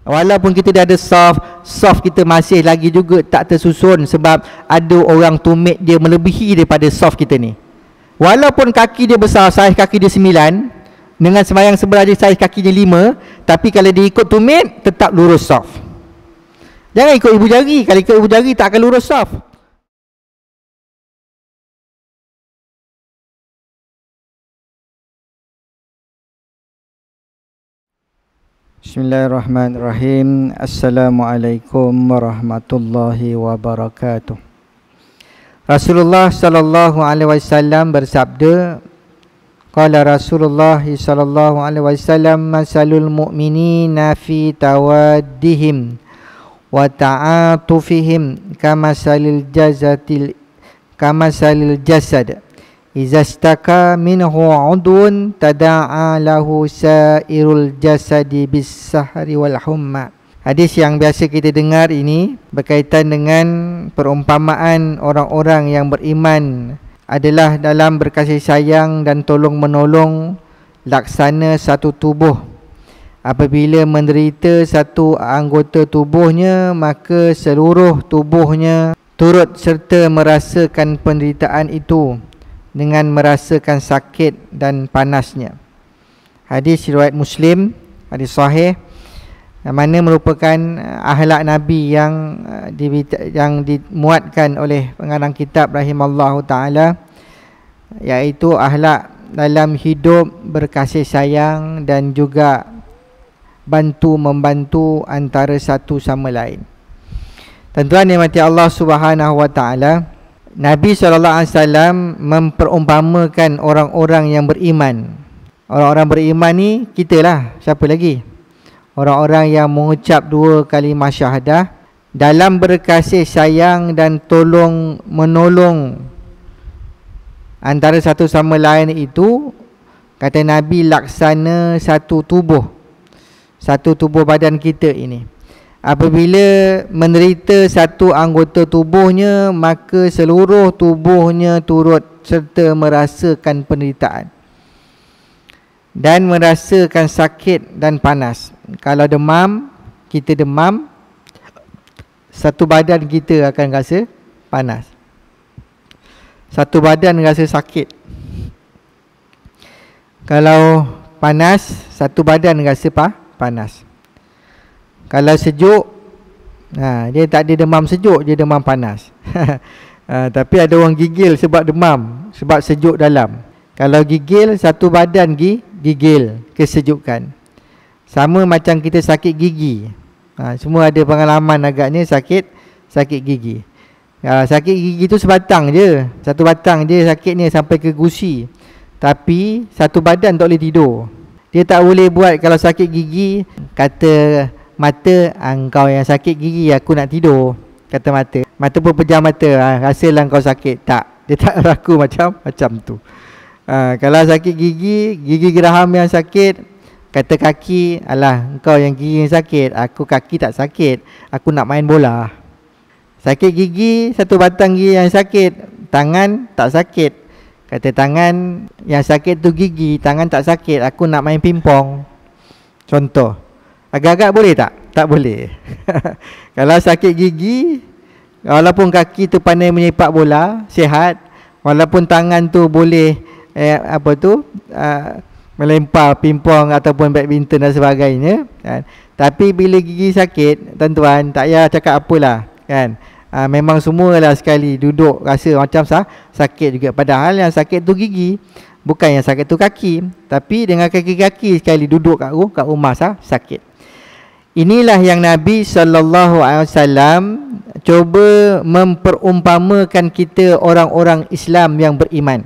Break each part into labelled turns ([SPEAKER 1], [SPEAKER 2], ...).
[SPEAKER 1] Walaupun kita dah ada soft kita masih lagi juga tak tersusun, sebab ada orang tumit dia melebihi daripada soft kita ni. Walaupun kaki dia besar, saiz kaki dia 9, dengan sembahyang sebelah dia saiz kaki dia 5, tapi kalau dia ikut tumit tetap lurus soft. Jangan ikut ibu jari. Kalau ikut ibu jari tak akan lurus soft. Bismillahirrahmanirrahim. Assalamualaikum warahmatullahi wabarakatuh. Rasulullah sallallahu alaihi wasallam bersabda, qala Rasulullah sallallahu alaihi wasallam, masalul mu'minina fi tawaddihim wa ta'atufihim kamasalil jasad iza staka minhu udun tada'a lahu sairul jasadi bis sahri wal humma. Hadis yang biasa kita dengar ini berkaitan dengan perumpamaan orang-orang yang beriman adalah dalam berkasih sayang dan tolong menolong laksana satu tubuh. Apabila menderita satu anggota tubuhnya, maka seluruh tubuhnya turut serta merasakan penderitaan itu dengan merasakan sakit dan panasnya. Hadis riwayat Muslim, hadis sahih, yang mana merupakan akhlak Nabi yang dimuatkan oleh pengarang kitab rahimallahu ta'ala, iaitu akhlak dalam hidup berkasih sayang dan juga bantu-membantu antara satu sama lain. Tuan-tuan yang mati Allah subhanahu wa ta'ala, Nabi SAW memperumpamakan orang-orang yang beriman. Orang-orang beriman ni kita lah, siapa lagi? Orang-orang yang mengucap 2 kalimah syahadah dalam berkasih sayang dan tolong menolong antara satu sama lain itu, kata Nabi, laksana satu tubuh badan kita ini. Apabila menderita satu anggota tubuhnya, maka seluruh tubuhnya turut serta merasakan penderitaan dan merasakan sakit dan panas. Kalau demam, kita demam, satu badan kita akan rasa panas, satu badan rasa sakit. Kalau panas, satu badan rasa panas. Kalau sejuk, dia tak ada demam sejuk, dia demam panas. Tapi ada orang gigil sebab demam, sebab sejuk dalam. Kalau gigil, satu badan gigil kesejukan. Sama macam kita sakit gigi. Semua ada pengalaman agaknya sakit gigi. Sakit gigi tu sebatang je, satu batang je sakitnya sampai ke gusi. Tapi satu badan tak boleh tidur. Dia tak boleh buat kalau sakit gigi, kata mata, engkau yang sakit gigi, aku nak tidur. Kata mata pun pejam mata, rasalah engkau sakit. Tak, dia tak berlaku macam tu. Kalau sakit gigi geraham yang sakit, kata kaki, alah engkau yang gigi yang sakit, aku kaki tak sakit, aku nak main bola. Sakit gigi, satu batang gigi yang sakit. Tangan tak sakit, kata tangan yang sakit tu gigi, tangan tak sakit, aku nak main pingpong. Contoh. Agak-agak boleh tak? Tak boleh. Kalau sakit gigi, walaupun kaki tu pandai menyepak bola, sihat. Walaupun tangan tu boleh melempar pingpong ataupun badminton dan sebagainya, kan? Tapi bila gigi sakit, tuan-tuan, tak payah cakap apalah, kan? Memang semualah sekali duduk rasa macam sakit juga. Padahal yang sakit tu gigi, bukan yang sakit tu kaki. Tapi dengan kaki-kaki sekali duduk kat rumah sakit. Inilah yang Nabi SAW cuba memperumpamakan kita orang-orang Islam yang beriman.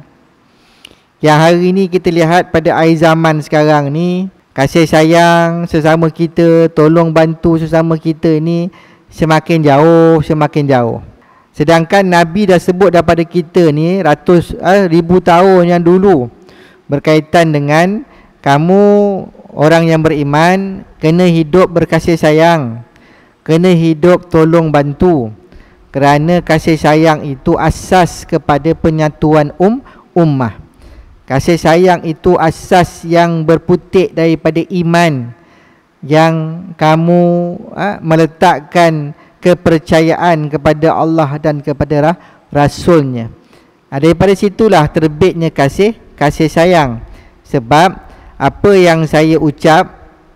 [SPEAKER 1] Yang hari ni kita lihat pada akhir zaman sekarang ni, kasih sayang sesama kita, tolong bantu sesama kita ni semakin jauh. Sedangkan Nabi dah sebut daripada kita ni ribu tahun yang dulu berkaitan dengan kamu orang yang beriman kena hidup berkasih sayang, kena hidup tolong bantu. Kerana kasih sayang itu asas kepada penyatuan ummah. Kasih sayang itu asas yang berputik daripada iman, yang kamu meletakkan kepercayaan kepada Allah dan kepada Rasulnya. Daripada situlah terbitnya kasih sayang. Sebab apa yang saya ucap,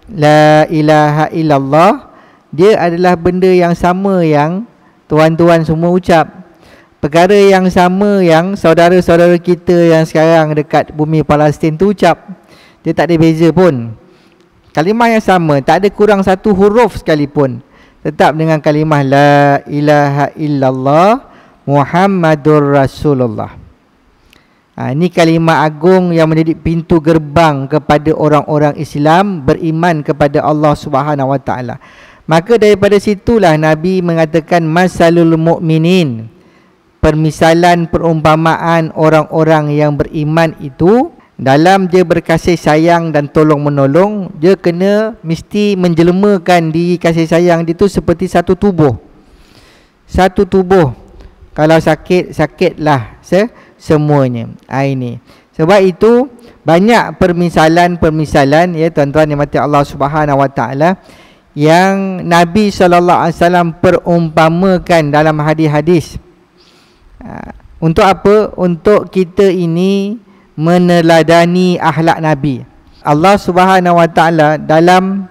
[SPEAKER 1] la ilaha illallah, dia adalah benda yang sama yang tuan-tuan semua ucap. Perkara yang sama yang saudara-saudara kita yang sekarang dekat bumi Palestin tu ucap. Dia tak ada beza pun. Kalimah yang sama, tak ada kurang satu huruf sekalipun. Tetap dengan kalimah la ilaha illallah Muhammadur Rasulullah. Ini kalimah agung yang menjadi pintu gerbang kepada orang-orang Islam beriman kepada Allah Subhanahu Wa Taala. Maka daripada situlah Nabi mengatakan masalul mu'minin, permisalan perumpamaan orang-orang yang beriman itu dalam dia berkasih sayang dan tolong menolong, dia kena mesti menjelmakan diri kasih sayang itu seperti satu tubuh. Satu tubuh. Kalau sakit, sakitlah semuanya. Ini. Sebab itu banyak permisalan-permisalan ya tuan-tuan yang mati Allah Subhanahu Wa Taala yang Nabi SAW perumpamakan dalam hadis-hadis. Untuk apa? Untuk kita ini meneladani akhlak Nabi. Allah Subhanahu Wa Taala dalam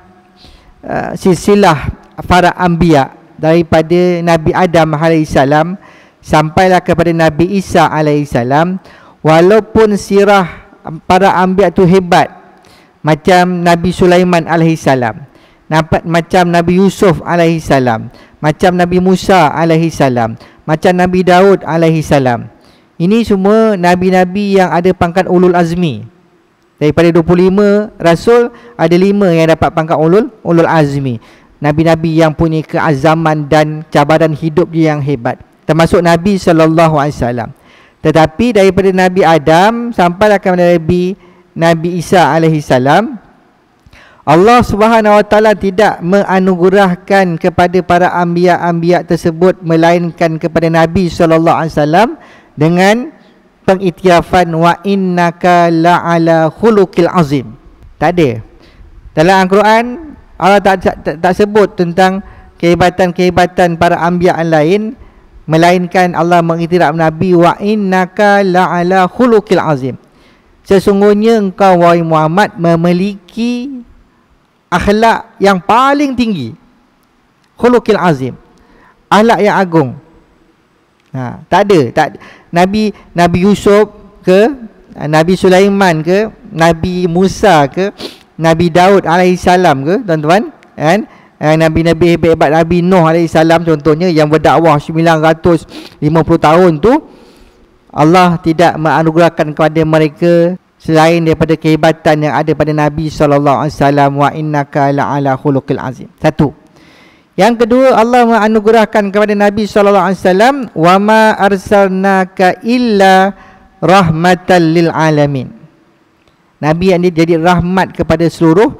[SPEAKER 1] silsilah para anbiya daripada Nabi Adam alaihissalam sampailah kepada Nabi Isa alaihissalam, walaupun sirah para anbiya tu hebat, macam Nabi Sulaiman alaihissalam, macam Nabi Yusuf alaihissalam, macam Nabi Musa alaihissalam, macam Nabi Daud alaihissalam. Ini semua nabi-nabi yang ada pangkat ulul azmi. Daripada 25 rasul, ada 5 yang dapat pangkat ulul azmi. Nabi-nabi yang punya keazaman dan cabaran hidup dia yang hebat, termasuk Nabi SAW. Tetapi daripada Nabi Adam sampailah kepada Nabi Isa alaihissalam, Allah Subhanahu Wa Taala tidak menganugerahkan kepada para anbiya-anbiya tersebut melainkan kepada Nabi SAW dengan pengiktirafan wa innaka la'ala khuluqil azim. Tak ada. Dalam Al-Quran Allah tak sebut tentang kehebatan-kehebatan para anbiya lain, melainkan Allah mengiktiraf Nabi wa innaka la'ala khuluqil azim. Sesungguhnya engkau wahai Muhammad memiliki akhlak yang paling tinggi. Khuluqil azim, akhlak yang agung. Tak ada. Nabi Yusuf ke, Nabi Sulaiman ke, Nabi Musa ke, Nabi Daud alaihissalam ke, tuan-tuan, kan? Nabi-nabi hebat-hebat, Nabi Nuh alaihissalam contohnya yang berdakwah 950 tahun tu, Allah tidak menganugerahkan kepada mereka selain daripada kehebatan yang ada pada Nabi SAW. Wa innaka la'ala khuluqil azim. Satu. Yang kedua, Allah menganugerahkan kepada Nabi SAW, wa ma arsalnaka illa rahmatan lil alamin. Nabi yang jadi rahmat kepada seluruh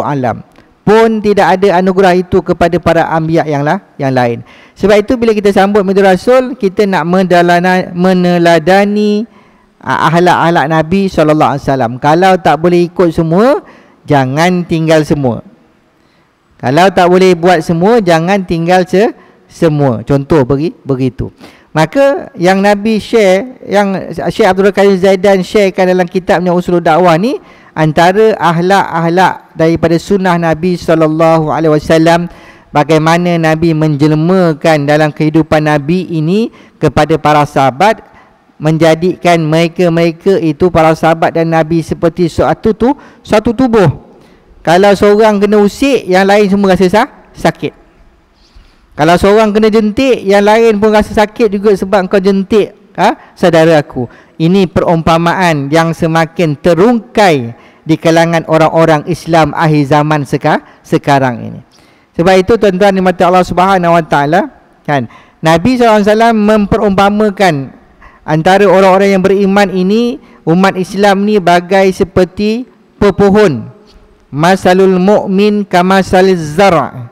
[SPEAKER 1] alam. Pun tidak ada anugerah itu kepada para anbiya yang lain. Sebab itu bila kita sambut Maulid Rasul, kita nak meneladani akhlak-akhlak Nabi SAW. Kalau tak boleh ikut semua, jangan tinggal semua. Kalau tak boleh buat semua, jangan tinggal semua. Contoh begitu. Maka yang Nabi share, yang Syekh Abdul Qadir Zaidan sharekan dalam kitabnya Usulul Dakwah ni, antara akhlak-akhlak daripada sunnah Nabi SAW, bagaimana Nabi menjelmakan dalam kehidupan Nabi ini kepada para sahabat, menjadikan mereka itu para sahabat dan Nabi seperti suatu tubuh. Kalau seorang kena usik, yang lain semua rasa sakit. Kalau seorang kena jentik, yang lain pun rasa sakit juga sebab kau jentik saudara aku. Ini perumpamaan yang semakin terungkai di kalangan orang-orang Islam akhir zaman sekarang ini. Sebab itu tuan-tuan dimati Allah Subhanahu Wa Taala, kan, Nabi SAW memperumpamakan antara orang-orang yang beriman ini, umat Islam ni bagai seperti pepohon. Masalul mu'min kamasaliz zara'.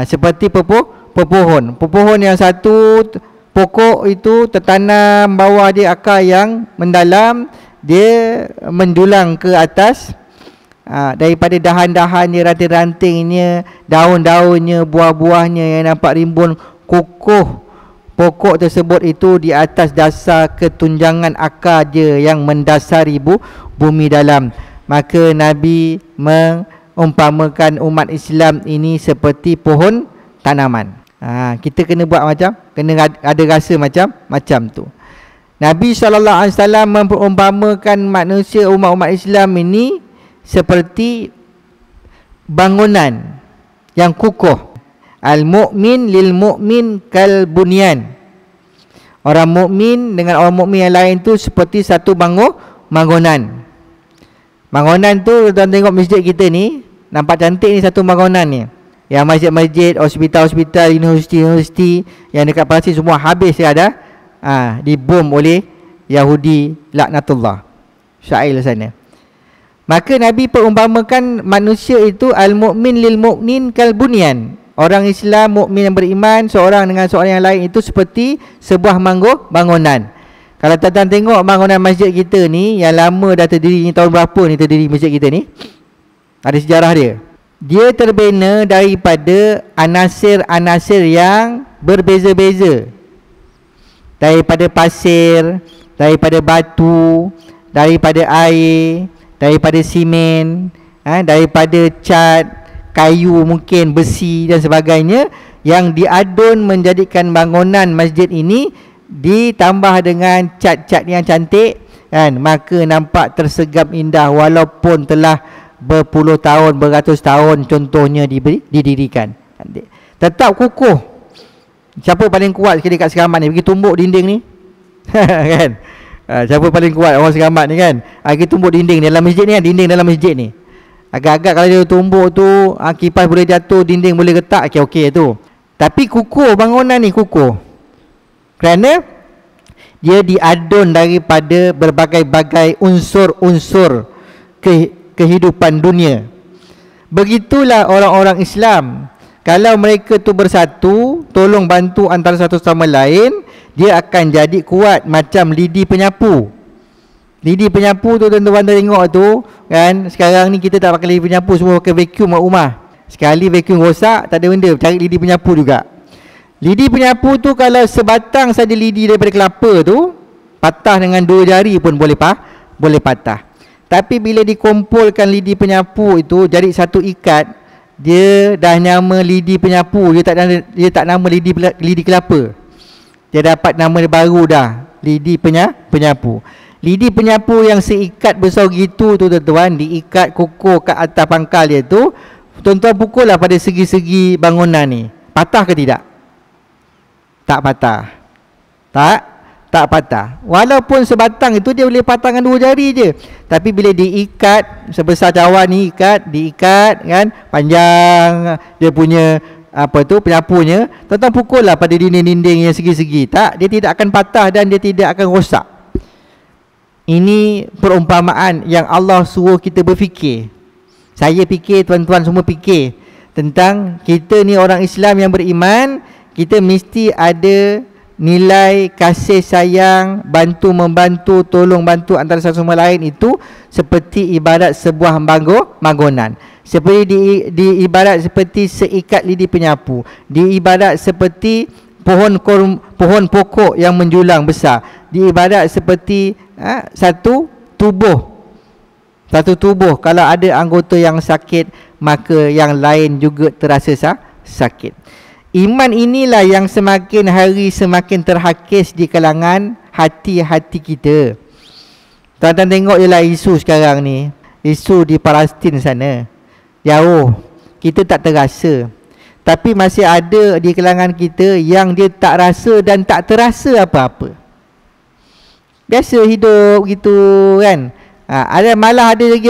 [SPEAKER 1] Seperti pepohon. Pepohon yang satu pokok itu tertanam, bawah dia akar yang mendalam, dia mendulang ke atas daripada dahan-dahannya, ranting-rantingnya, daun-daunnya, buah-buahnya yang nampak rimbun kukuh pokok tersebut itu di atas dasar ketunjangan akar je yang mendasari bumi dalam. Maka Nabi mengumpamakan umat Islam ini seperti pohon tanaman. Kita kena buat macam, kena ada rasa macam tu. Nabi SAW memperumpamakan manusia, umat-umat Islam ini seperti bangunan yang kukuh. Al-mu'min lil mu'min kal bunyan. Orang mukmin dengan orang mukmin yang lain tu seperti satu bangunan. Bangunan tu tuan tengok masjid kita ni, nampak cantik ni satu bangunan ni. Yang masjid-masjid, hospital-hospital, universiti yang dekat Palestin semua habis ya ada. Dibom oleh Yahudi laknatullah. Syair sana. Maka Nabi perumpamakan manusia itu al-mu'min lil mu'min kal bunyan. Orang Islam, mukmin yang beriman, seorang dengan seorang yang lain itu seperti sebuah bangunan. Kalau tuan-tuan tengok bangunan masjid kita ni yang lama dah terdiri ni, tahun berapa ni terdiri masjid kita ni? Ada sejarah dia. Dia terbina daripada anasir-anasir yang berbeza-beza. Daripada pasir, daripada batu, daripada air, daripada simen, daripada cat, kayu mungkin, besi dan sebagainya, yang diadun menjadikan bangunan masjid ini, ditambah dengan cat-cat yang cantik, kan, maka nampak tersegam indah walaupun telah berpuluh tahun, beratus tahun contohnya didirikan. Tetap kukuh. Siapa paling kuat sekali kat Seramat ni? Pergi tumbuk dinding ni. Kan? Siapa paling kuat orang Seramat ni kan? Pergi tumbuk dinding dalam masjid ni kan? Dinding dalam masjid ni. Agak-agak kalau dia tumbuk tu, kipas boleh jatuh, dinding boleh retak, okey tu. Tapi kukuh bangunan ni, kukuh. Kerana dia diadun daripada berbagai-bagai unsur-unsur kehidupan dunia. Begitulah orang-orang Islam. Kalau mereka tu bersatu, tolong bantu antara satu sama lain, dia akan jadi kuat macam lidi penyapu. Lidi penyapu tu tuan-tuan tengok tu kan, sekarang ni kita tak pakai lidi penyapu, semua pakai vacuum kat rumah. Sekali vacuum rosak, tak ada benda, cari lidi penyapu juga. Lidi penyapu tu kalau sebatang saja lidi daripada kelapa tu, patah dengan 2 jari pun boleh patah. Tapi bila dikumpulkan lidi penyapu itu jadi satu ikat, dia dah nama lidi penyapu, dia tak nama lidi kelapa. Dia dapat nama dia baru dah, lidi penyapu. Lidi penyapu yang seikat besar gitu tu tuan-tuan, diikat kukuh kat atas pangkal dia tu, tuan-tuan pukul lah pada segi-segi bangunan ni. Patah ke tidak? Tak patah. Tak patah. Walaupun sebatang itu dia boleh patah dengan 2 jari je. Tapi bila diikat sebesar cawan ni, diikat kan, panjang dia punya penyapunya, tuan-tuan pukul lah pada dinding-dinding yang segi-segi. Tak, dia tidak akan patah dan dia tidak akan rosak. Ini perumpamaan yang Allah suruh kita berfikir. Saya fikir, tuan-tuan semua fikir tentang kita ni orang Islam yang beriman. Kita mesti ada nilai kasih sayang, bantu-membantu, tolong bantu antara satu sama lain itu seperti ibarat sebuah bangunan. Seperti ibarat seperti seikat lidi penyapu. Ibarat seperti pohon pokok yang menjulang besar. Ibarat seperti satu tubuh. Kalau ada anggota yang sakit, maka yang lain juga terasa sakit. Iman inilah yang semakin hari semakin terhakis di kalangan hati-hati kita. Tuan-tuan tengok je lah isu sekarang ni, isu di Palestin sana. Jauh, kita tak terasa. Tapi masih ada di kalangan kita yang dia tak rasa dan tak terasa apa-apa. Biasa hidup gitu kan. Ada malah ada lagi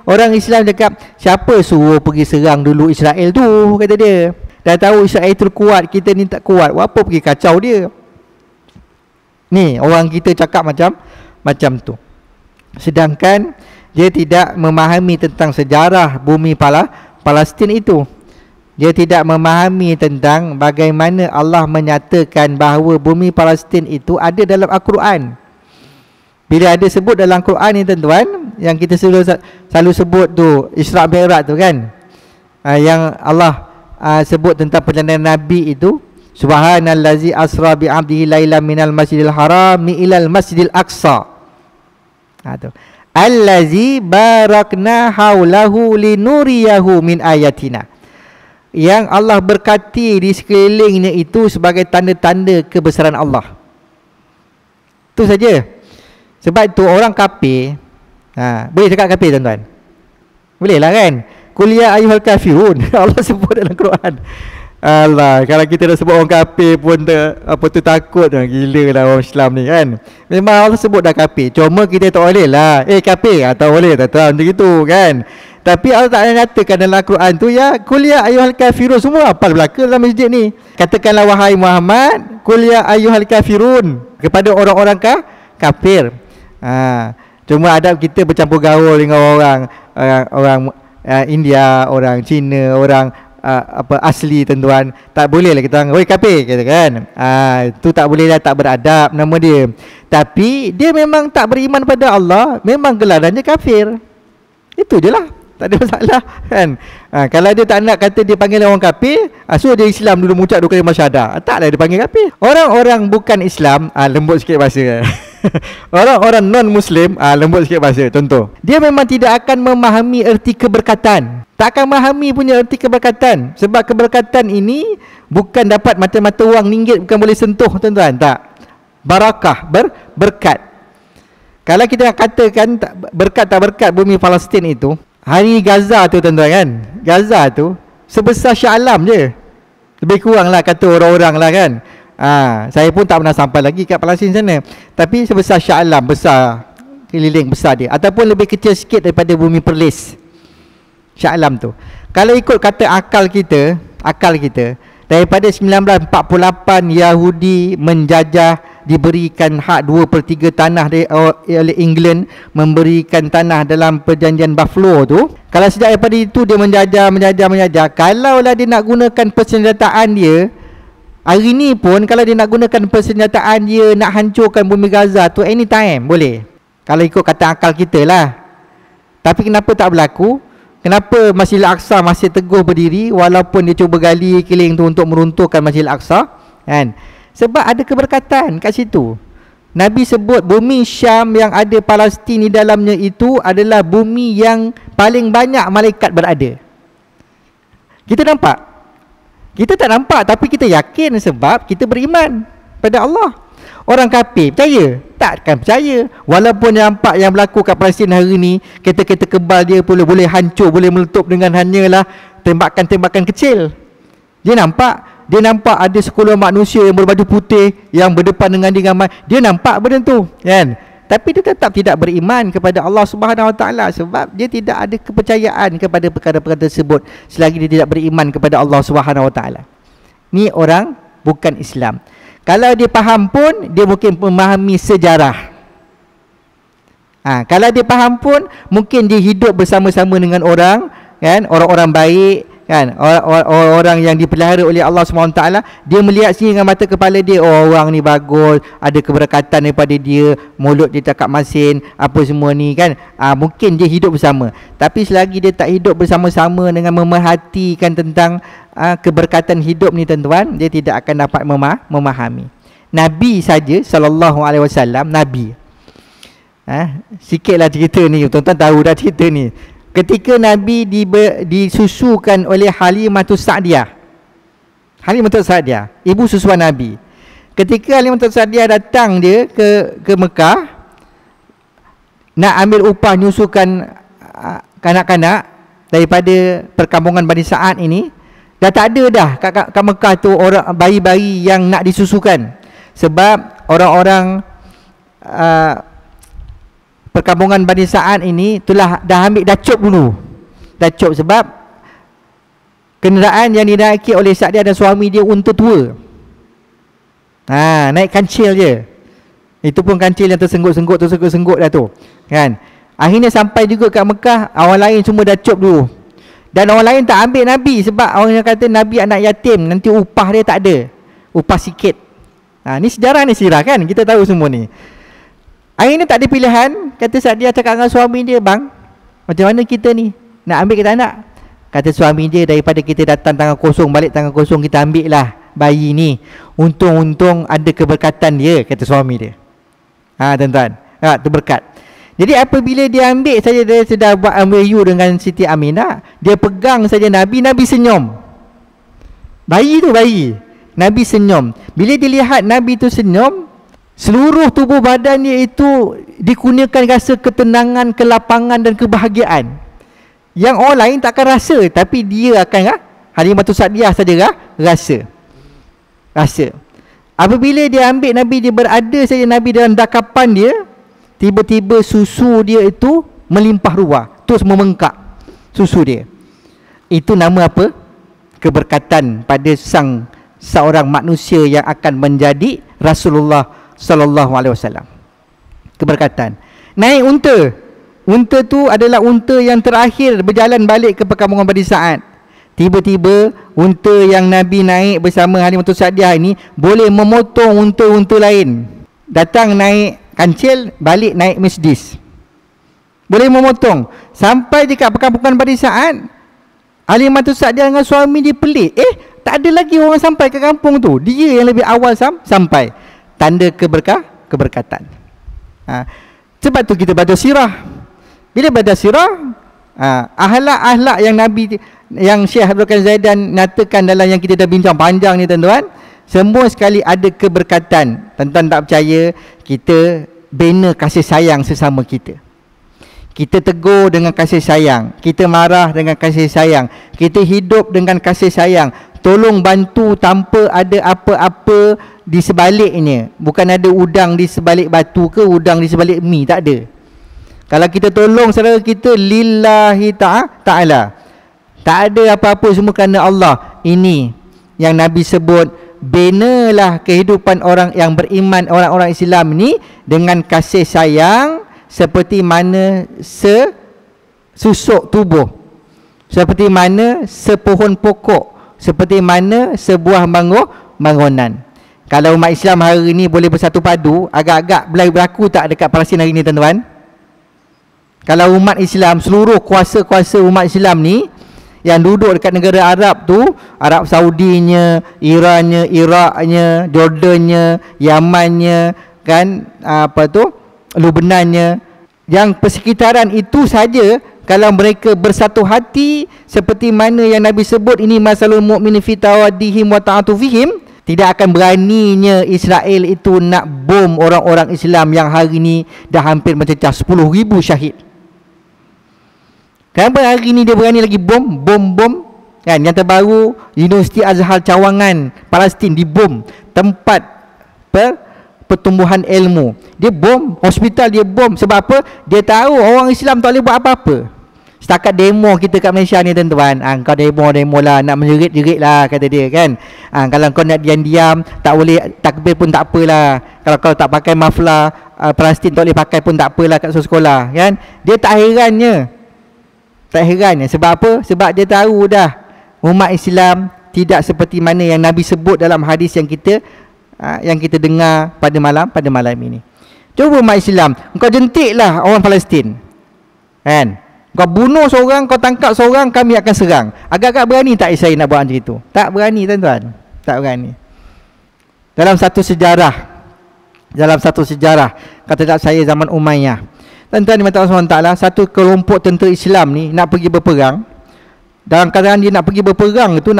[SPEAKER 1] orang Islam cakap, siapa suruh pergi serang dulu Israel tu, kata dia. Dah tahu Israel tu kuat, kita ni tak kuat, apa pergi kacau dia. Ni orang kita cakap macam tu. Sedangkan dia tidak memahami tentang sejarah bumi Palestin itu. Dia tidak memahami tentang bagaimana Allah menyatakan bahawa bumi Palestin itu ada dalam Al-Quran. Bila ada sebut dalam Quran ni tuan-tuan, yang kita selalu sebut tu Isra Mi'raj tu kan, yang Allah sebut tentang perjalanan Nabi itu, subhanallazi asra bi 'abdihi lailan minal masjidil haram ilal masjidil aqsa. Tu allazi barakna haulahu linuriyahu min ayatina, yang Allah berkati di sekelilingnya itu sebagai tanda-tanda kebesaran Allah. Itu saja. Sebab itu orang kafir, boleh cakap kafir tuan-tuan? Boleh lah kan? Qul ya ayyuhal kafirun. Allah sebut dalam Quran. Allah, kalau kita dah sebut orang kafir pun takut dah. Gila lah orang Islam ni kan. Memang Allah sebut dah kafir, cuma kita tak boleh lah kafir, tak boleh tak macam itu kan. Tapi Allah tak nyatakan dalam Quran tu, ya qul ya ayyuhal kafirun. Semua apa belaka dalam masjid ni. Katakanlah wahai Muhammad, qul ya ayyuhal kafirun, kepada orang-orang kafir. Cuma adab kita bercampur gaul dengan orang India, orang Cina, orang asli tuan-tuan. Tak boleh lah kita oi kafir kata kan. Itu tak boleh lah, tak beradab nama dia. Tapi dia memang tak beriman pada Allah, memang gelarannya kafir. Itu je lah, tak ada masalah kan. Kalau dia tak nak kata dia panggil orang kafir, suruh dia Islam dulu, mengucap 2 kalimah syahadah. Taklah dia panggil kafir. Orang-orang bukan Islam, lembut sikit bahasa. Orang-orang non-Muslim, lembut sikit bahasa. Contoh, dia memang tidak akan memahami erti keberkatan. Tak akan memahami punya erti keberkatan. Sebab keberkatan ini bukan dapat mata-mata wang ringgit, bukan boleh sentuh tuan-tuan. Tak. Barakah, berkat. Kalau kita nak katakan berkat tak berkat bumi Palestin itu, hari Gaza tu tuan-tuan kan, Gaza tu sebesar Shah Alam je. Lebih kurang lah kata orang-orang lah kan. Saya pun tak pernah sampai lagi kat Palestin sana, tapi sebesar Shah Alam, besar, keliling besar dia. Ataupun lebih kecil sikit daripada bumi Perlis, Shah Alam tu. Kalau ikut kata akal kita, daripada 1948 Yahudi menjajah, diberikan hak 2/3 tanah oleh England, memberikan tanah dalam perjanjian Buffalo tu. Kalau sejak daripada itu dia menjajah, kalaulah dia nak gunakan persenjataan dia hari ni pun, kalau dia nak gunakan persenjataan dia nak hancurkan bumi Gaza tu, anytime boleh, kalau ikut kata akal kita lah. Tapi kenapa tak berlaku? Kenapa Masjidil Aqsa masih teguh berdiri walaupun dia cuba gali keliling tu untuk meruntuhkan Masjidil Aqsa kan? Sebab ada keberkatan kat situ. Nabi sebut bumi Syam yang ada Palestin di dalamnya itu adalah bumi yang paling banyak malaikat berada. Kita nampak? Kita tak nampak, tapi kita yakin sebab kita beriman pada Allah. Orang kafir percaya? Takkan percaya. Walaupun nampak yang berlaku kat Palestin hari ni, kereta-kereta kebal dia boleh hancur, boleh meletup dengan hanyalah tembakan-tembakan kecil. Dia nampak ada sekolah manusia yang berbaju putih yang berdepan dengan dia ramai. Dia nampak benda tu kan. Tapi dia tetap tidak beriman kepada Allah Subhanahu Wa Taala sebab dia tidak ada kepercayaan kepada perkara-perkara tersebut selagi dia tidak beriman kepada Allah Subhanahu Wa Taala. Ni orang bukan Islam. Kalau dia faham pun, dia mungkin memahami sejarah. Kalau dia faham pun, mungkin dia hidup bersama-sama dengan orang kan, orang-orang baik kan, orang-orang yang dipelihara oleh Allah SWT. Dia melihat sini dengan mata kepala dia, orang ni bagus, ada keberkatan daripada dia, mulut dia cakap masin, apa semua ni kan. Mungkin dia hidup bersama. Tapi selagi dia tak hidup bersama-sama dengan memerhatikan tentang keberkatan hidup ni tuan-tuan, dia tidak akan dapat memahami. Nabi saja SAW, Nabi, sikitlah cerita ni, tuan-tuan tahu dah cerita ni. Ketika Nabi disusukan oleh Halimatus Sa'diyah, ibu susuan Nabi. Ketika Halimatus Sa'diyah datang dia ke Mekah nak ambil upah nyusukan kanak-kanak daripada perkampungan Bani Sa'ad ini, dah tak ada dah kat Mekah tu orang bayi-bayi yang nak disusukan. Sebab orang-orang perkampungan Bani Sa'ad ini dah ambil, dah cop dulu. Dah cop sebab kenderaan yang dinaiki oleh Sa'diyah dan suami dia unta tua. Naik kancil je. Itu pun kancil yang tersenggut-senggut dah tu kan. Akhirnya sampai juga kat Mekah, orang lain semua dah cop dulu. Dan orang lain tak ambil Nabi sebab orang yang kata Nabi anak yatim, nanti upah dia tak ada, upah sikit. Ni sejarah ni sirah kan, kita tahu semua ni. Hari ni tak ada pilihan. Kata Sa'diyah cakap dengan suami dia, bang, macam mana kita ni, nak ambil ke tak nak? Kata suami dia, daripada kita datang tangan kosong, balik tangan kosong, kita ambil lah bayi ni. Untung-untung ada keberkatan dia, kata suami dia. Tuan-tuan, tu berkat. Jadi apabila dia ambil saja, dia sudah buat MOU dengan Siti Aminah, dia pegang saja Nabi, Nabi senyum. Bayi tu bayi, Nabi senyum. Bila dia lihat Nabi tu senyum, seluruh tubuh badan dia itu dikurniakan rasa ketenangan, kelapangan dan kebahagiaan. Yang orang lain tak akan rasa, tapi dia akan, Halimatus Sa'diyah saja rasa. Apabila dia ambil Nabi, dia berada saja Nabi dalam dakapan dia, tiba-tiba susu dia itu melimpah ruah, terus memengkak susu dia. Itu nama apa? Keberkatan pada seorang manusia yang akan menjadi Rasulullah sallallahu alaihi wasallam. Keberkatan. Naik unta. Unta tu adalah unta yang terakhir berjalan balik ke perkampungan Bani Sa'ad. Tiba-tiba unta yang Nabi naik bersama Halimatus Sa'diyah ini boleh memotong unta-unta lain. Datang naik kancil, balik naik Mercedes. Boleh memotong. Sampai dekat perkampungan Bani Sa'ad, Halimatus Sa'diyah dengan suami dia pelik. Tak ada lagi orang sampai ke kampung tu. Dia yang lebih awal sampai. Tanda keberkatan. Sebab tu kita baca sirah. Bila baca sirah, ahlak-ahlak yang Nabi, yang Syekh Abdul Qadir Zaidan nyatakan dalam yang kita dah bincang panjang ni tuan-tuan, semua sekali ada keberkatan. Tuan-tuan tak percaya, kita bina kasih sayang sesama kita. Kita tegur dengan kasih sayang, kita marah dengan kasih sayang, kita hidup dengan kasih sayang, tolong bantu tanpa ada apa-apa di sebaliknya. Bukan ada udang di sebalik batu ke udang di sebalik mi, tak ada. Kalau kita tolong saudara kita lillahi ta'ala, tak ada apa-apa, semua kerana Allah. Ini yang Nabi sebut, binalah kehidupan orang yang beriman, orang-orang Islam ni dengan kasih sayang seperti mana sesusuk tubuh, seperti mana sepohon pokok, seperti mana sebuah bangunan. Kalau umat Islam hari ni boleh bersatu padu, agak-agak berlaku tak dekat Palestin hari ni tuan-tuan? Kalau umat Islam, seluruh kuasa-kuasa umat Islam ni yang duduk dekat negara Arab tu, Arab Saudinya, Irannya, Iraqnya, Jordannya, Yamannya, kan, Lubnannya, yang persekitaran itu saja, kalau mereka bersatu hati seperti mana yang Nabi sebut, ini masalul mu'mini fi tawaddihim wa ta'atufihim, tidak akan beraninya Israel itu nak bom orang-orang Islam yang hari ni dah hampir mencecah 10,000 syahid. Kenapa hari ni dia berani lagi bom kan? Yang terbaru, Universiti Azhar Cawangan Palestin dibom, tempat pertumbuhan ilmu. Dia bom, hospital dia bom. Sebab apa? Dia tahu orang Islam tak boleh buat apa-apa. Setakat demo kita kat Malaysia ni tuan-tuan, kau demo lah, nak menjerit-jerit lah, kata dia kan. Kalau kau nak diam-diam, tak boleh takbir pun tak apalah. Kalau kau tak pakai maflar, Palestin tak boleh pakai pun tak apalah kat sekolah kan. Dia tak herannya. Sebab apa? Sebab dia tahu dah umat Islam tidak seperti mana yang Nabi sebut dalam hadis yang kita dengar pada malam ini. Cuba umat Islam, kau jentiklah orang Palestin, kan? Kau bunuh seorang, kau tangkap seorang, kami akan serang. Agak-agak berani tak Israel nak buat macam itu? Tak berani tuan-tuan. Tak berani. Dalam satu sejarah, kata tak saya zaman Umayyah, tuan-tuan dimata Allah SWT, satu kelompok tentera Islam ni nak pergi berperang. Dalam keadaan dia nak pergi berperang itu,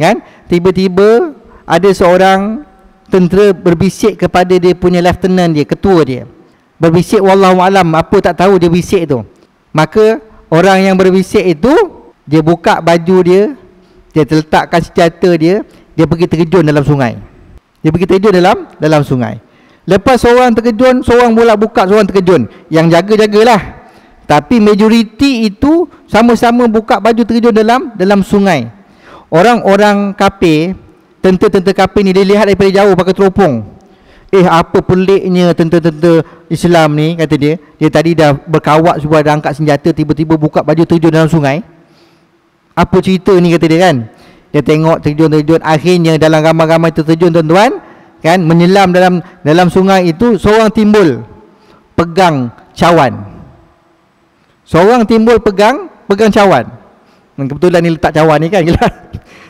[SPEAKER 1] kan, tiba-tiba ada seorang tentera berbisik kepada dia punya lieutenant dia, ketua dia. Berbisik wallahu alam, apa tak tahu dia bisik tu. Maka orang yang berbisik itu, dia buka baju dia, dia letakkan senjata dia, dia pergi terjun dalam sungai. Dalam sungai. Lepas seorang terkejun, seorang pula buka, seorang terkejun. Yang jaga-jagalah. Tapi majoriti itu sama-sama buka baju terjun dalam sungai. Orang-orang kafir, tentera-tentera kafir ni, dia lihat daripada jauh pakai teropong. Apa peliknya tentera-tentera Islam ni, kata dia. Dia tadi dah berkawat semua, dah angkat senjata, tiba-tiba buka baju terjun dalam sungai. Apa cerita ni, kata dia kan. Dia tengok terjun. Akhirnya dalam ramai-ramai terjun tuan-tuan, kan, menyelam dalam sungai itu, seorang timbul pegang cawan. Seorang timbul pegang cawan. Kebetulan ni letak cawan ni kan.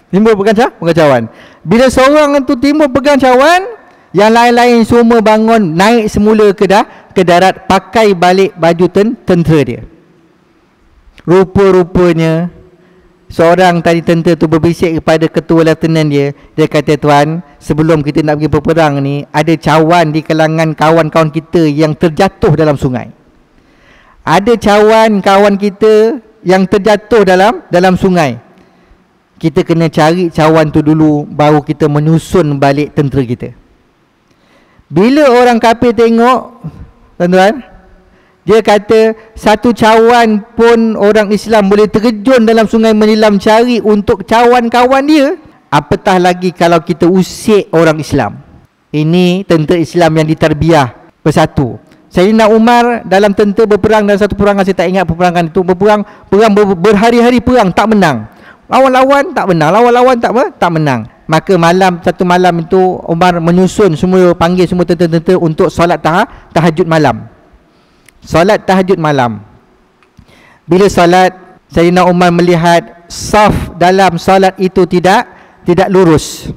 [SPEAKER 1] Timbul pegang cawan. Bila seorang itu timbul pegang cawan, yang lain-lain semua bangun, naik semula ke darat, pakai balik baju tentera dia. Rupa-rupanya seorang tadi tentera tu berbisik kepada ketua lieutenant dia. Dia kata, tuan, sebelum kita nak pergi berperang ni, ada cawan di kalangan kawan-kawan kita yang terjatuh dalam sungai. Ada cawan kawan kita yang terjatuh dalam sungai. Kita kena cari cawan tu dulu, baru kita menyusun balik tentera kita. Bila orang kafir tengok, tuan-tuan, dia kata satu cawan pun orang Islam boleh terjun dalam sungai menyelam cari untuk cawan-kawan dia, apatah lagi kalau kita usik orang Islam. Ini tentera Islam yang ditarbiah bersatu. Sayyidina Umar dalam tentera berperang, dalam satu peperangan, saya tak ingat peperangan itu, perang berhari-hari perang, tak menang. Lawan-lawan tak menang, lawan-lawan tak menang. Maka satu malam itu Umar menyusun semua, panggil semua tentera-tentera untuk solat tahajud malam. Solat tahajud malam. Bila solat, Sayyidina Umar melihat saf dalam solat itu tidak lurus.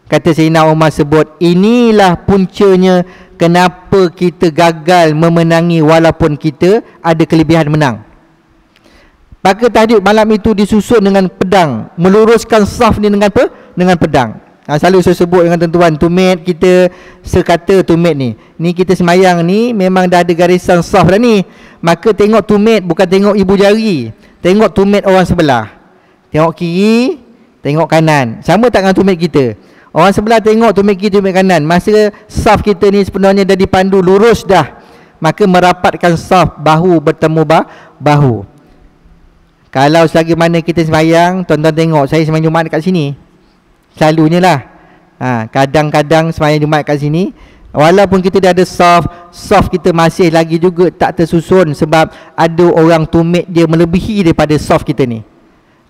[SPEAKER 1] Kata Sayyidina Umar sebut, inilah puncanya kenapa kita gagal memenangi walaupun kita ada kelebihan menang. Maka tahajud malam itu disusun dengan pedang, meluruskan saf ni dengan pedang. Selalu saya sebut dengan tuan-tuan, tumit kita sekata tumit ni kita semayang ni memang dah ada garisan saf dah ni. Maka tengok tumit, bukan tengok ibu jari, tengok tumit orang sebelah. Tengok kiri, tengok kanan. Sama tak dengan tumit kita? Orang sebelah tengok tumit kiri, tumit kanan. Masa saf kita ni sebenarnya dah dipandu lurus dah, maka merapatkan saf, bahu bertemu bahu. Kalau selagi mana kita semayang, tuan-tuan tengok, saya semayang Jumaat dekat sini, selalunya lah. Kadang-kadang semayang Jumaat kat sini, walaupun kita dah ada soft kita masih lagi juga tak tersusun, sebab ada orang tumit dia melebihi daripada soft kita ni.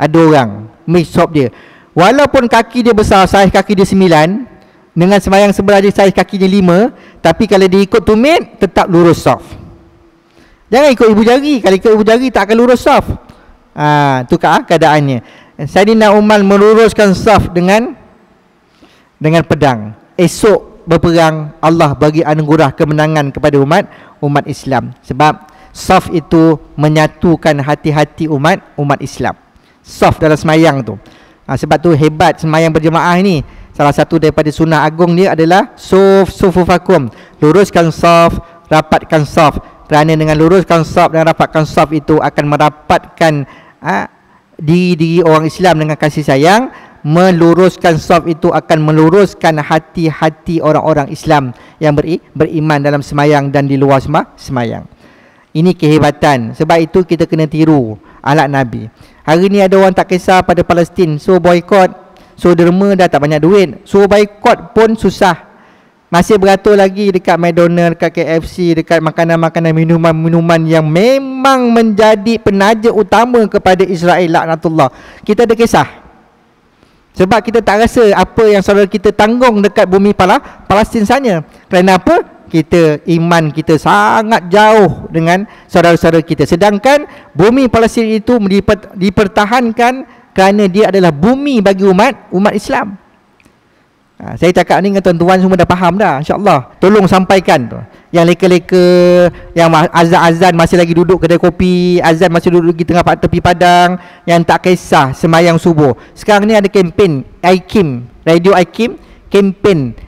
[SPEAKER 1] Ada orang mix soft dia, walaupun kaki dia besar, saiz kaki dia 9, dengan semayang sebelah dia saiz kaki dia 5, tapi kalau dia ikut tumit tetap lurus soft. Jangan ikut ibu jari. Kalau ikut ibu jari tak akan lurus soft. Tu keadaannya. Sayyidina Umar meluruskan saf dengan pedang. Esok berperang, Allah bagi anugerah kemenangan kepada umat Islam, sebab saf itu menyatukan hati-hati umat Islam. Saf dalam semayang tu. Sebab tu hebat semayang berjemaah ni. Salah satu daripada sunnah agung dia adalah sufufakum, luruskan saf, rapatkan saf. Kerana dengan luruskan saf dan rapatkan saf itu akan merapatkan diri orang Islam dengan kasih sayang. Meluruskan saf itu akan meluruskan hati-hati orang-orang Islam yang beriman dalam semayang dan di luar semayang. Ini kehebatan. Sebab itu kita kena tiru akhlak Nabi. Hari ni ada orang tak kisah pada Palestin, suruh boykot, suruh derma, dah tak banyak duit, suruh boykot pun susah. Masih beratur lagi dekat McDonald, dekat KFC, dekat makanan-makanan, minuman-minuman yang memang menjadi penaja utama kepada Israel, laknatullah. Kita ada kisah. Sebab kita tak rasa apa yang saudara kita tanggung dekat bumi Palestin saja. Kerana apa? Iman kita sangat jauh dengan saudara-saudara kita. Sedangkan bumi Palestin itu dipertahankan kerana dia adalah bumi bagi umat Islam. Saya cakap ni dengan tuan-tuan semua dah faham dah, insya-Allah. Tolong sampaikan tu. Yang leka-leka, yang azan masih lagi duduk kedai kopi, azan masih duduk di tengah tepi padang, yang tak kisah semayang subuh. Sekarang ni ada kempen IKIM, Radio IKIM, kempen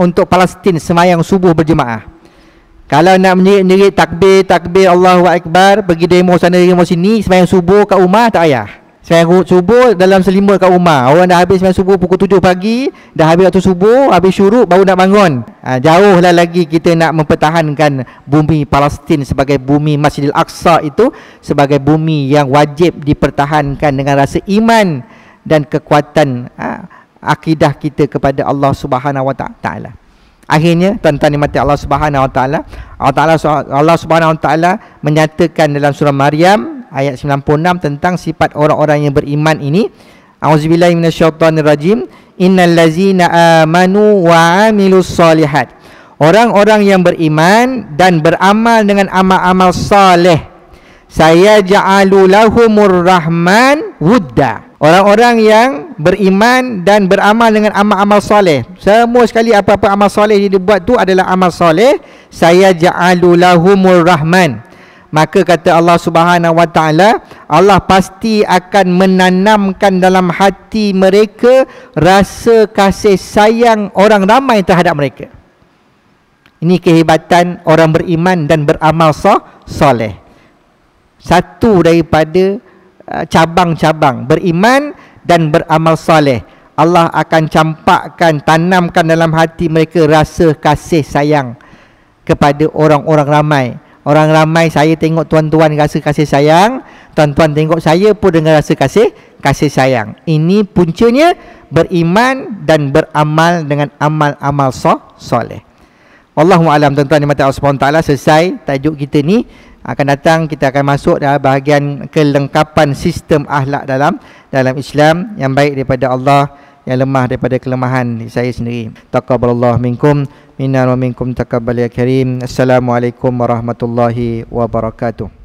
[SPEAKER 1] untuk Palestin semayang subuh berjemaah. Kalau nak menyerit takbir Allahu Akbar, pergi demo sana demo sini, semayang subuh kat rumah tak payah. Semayang subuh dalam selimut kat rumah. Orang dah habis semayang subuh pukul 7 pagi, dah habis waktu subuh, habis syuruk baru nak bangun. Jauhlah lagi kita nak mempertahankan bumi Palestin sebagai bumi Masjidil Aqsa itu, sebagai bumi yang wajib dipertahankan dengan rasa iman dan kekuatan akidah kita kepada Allah Subhanahu Wa Taala. Akhirnya tuan-tuan dimati Allah Subhanahu Wa Taala, Allah Subhanahu Wa Taala menyatakan dalam surah Maryam ayat 96 tentang sifat orang-orang yang beriman ini. A'udzubillahi minasyaitonirrajim. Innal ladzina amanu wa 'amilus solihat. Orang-orang yang beriman dan beramal dengan amal-amal saleh, saya ja'alu lahumur rahman wudda. Orang-orang yang beriman dan beramal dengan amal-amal soleh, semua sekali apa-apa amal soleh yang dia buat tu adalah amal soleh, saya ja'alu lahumur rahman. Maka kata Allah Subhanahu wa taala, Allah pasti akan menanamkan dalam hati mereka rasa kasih sayang orang ramai terhadap mereka. Ini kehebatan orang beriman dan beramal soleh. Satu daripada cabang-cabang beriman dan beramal soleh, Allah akan campakkan, tanamkan dalam hati mereka rasa kasih sayang kepada orang-orang ramai. Orang ramai, saya tengok tuan-tuan rasa kasih sayang, tuan-tuan tengok saya pun dengan rasa kasih sayang. Ini puncanya beriman dan beramal dengan amal-amal soleh. Wallahu a'lam. Tuan-tuan dimati Allah Subhanahu taala, selesai tajuk kita ni. Akan datang kita akan masuk dalam bahagian kelengkapan sistem akhlak dalam Islam, yang baik daripada Allah, yang lemah daripada kelemahan saya sendiri. Taqabbalallahu minkum minna wa minkum taqabbal ya karim. Assalamualaikum warahmatullahi wabarakatuh.